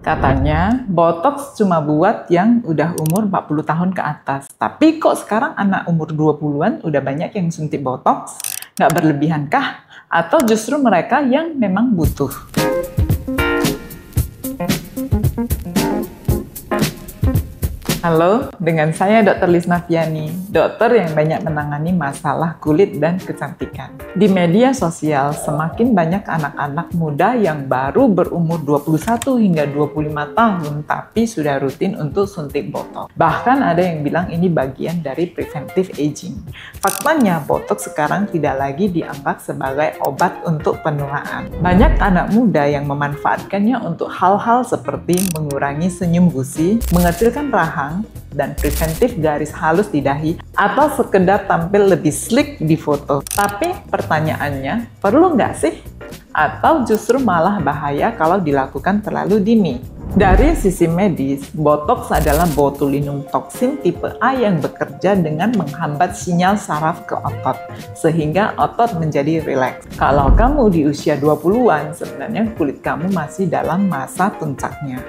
Katanya, botox cuma buat yang udah umur 40 tahun ke atas. Tapi kok sekarang anak umur 20-an udah banyak yang suntik botox? Nggak berlebihan kah? Atau justru mereka yang memang butuh? Halo, dengan saya Dr. Lisna Fiani, dokter yang banyak menangani masalah kulit dan kecantikan. Di media sosial, semakin banyak anak-anak muda yang baru berumur 21 hingga 25 tahun tapi sudah rutin untuk suntik botox. Bahkan ada yang bilang ini bagian dari preventive aging. Faktanya, botox sekarang tidak lagi dianggap sebagai obat untuk penuaan. Banyak anak muda yang memanfaatkannya untuk hal-hal seperti mengurangi senyum gusi, mengecilkan rahang, dan preventif garis halus di dahi, atau sekedar tampil lebih slick di foto. Tapi pertanyaannya, perlu nggak sih? Atau justru malah bahaya kalau dilakukan terlalu dini? Dari sisi medis, botox adalah botulinum toksin tipe A yang bekerja dengan menghambat sinyal saraf ke otot, sehingga otot menjadi rileks. Kalau kamu di usia 20-an, sebenarnya kulit kamu masih dalam masa puncaknya.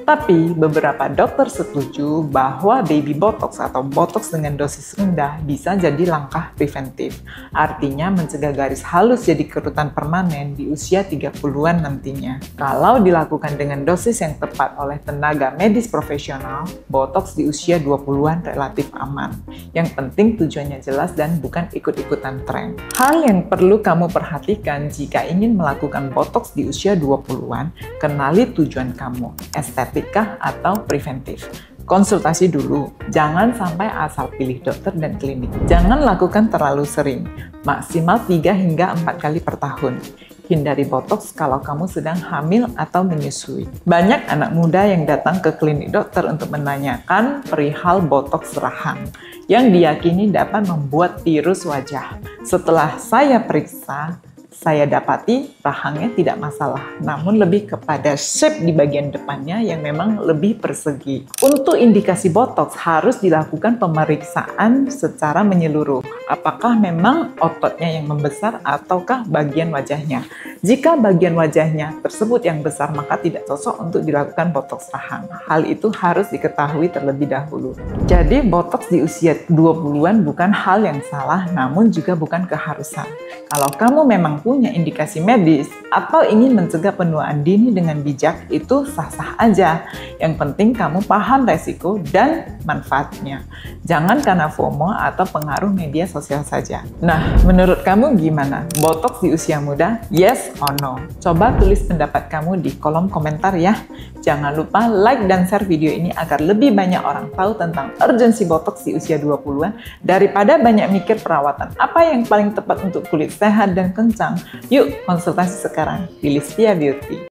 Tapi beberapa dokter setuju bahwa baby botox atau botox dengan dosis rendah bisa jadi langkah preventif. Artinya mencegah garis halus jadi kerutan permanen di usia 30-an nantinya. Kalau dilakukan dengan dosis yang tepat oleh tenaga medis profesional, botox di usia 20-an relatif aman. Yang penting tujuannya jelas dan bukan ikut-ikutan tren. Hal yang perlu kamu perhatikan jika ingin melakukan botox di usia 20-an, kenali tujuan kamu, estetik atau preventif. Konsultasi dulu, jangan sampai asal pilih dokter dan klinik. Jangan lakukan terlalu sering, maksimal 3 hingga 4 kali per tahun. Hindari botox kalau kamu sedang hamil atau menyusui. Banyak anak muda yang datang ke klinik dokter untuk menanyakan perihal botox rahang, yang diyakini dapat membuat tirus wajah. Setelah saya periksa, saya dapati rahangnya tidak masalah, namun lebih kepada shape di bagian depannya yang memang lebih persegi. Untuk indikasi botox harus dilakukan pemeriksaan secara menyeluruh. Apakah memang ototnya yang membesar ataukah bagian wajahnya? Jika bagian wajahnya tersebut yang besar, maka tidak cocok untuk dilakukan botox rahang. Hal itu harus diketahui terlebih dahulu. Jadi botox di usia 20-an bukan hal yang salah, namun juga bukan keharusan. Kalau kamu memang punya indikasi medis atau ingin mencegah penuaan dini dengan bijak, itu sah-sah aja. Yang penting kamu paham resiko dan manfaatnya. Jangan karena FOMO atau pengaruh media sosial saja. Nah, menurut kamu gimana? Botox di usia muda? Yes or no? Coba tulis pendapat kamu di kolom komentar ya. Jangan lupa like dan share video ini agar lebih banyak orang tahu tentang urgensi botox di usia 20-an. Daripada banyak mikir perawatan apa yang paling tepat untuk kulit sehat dan kencang, yuk konsultasi sekarang di Listia Beauty.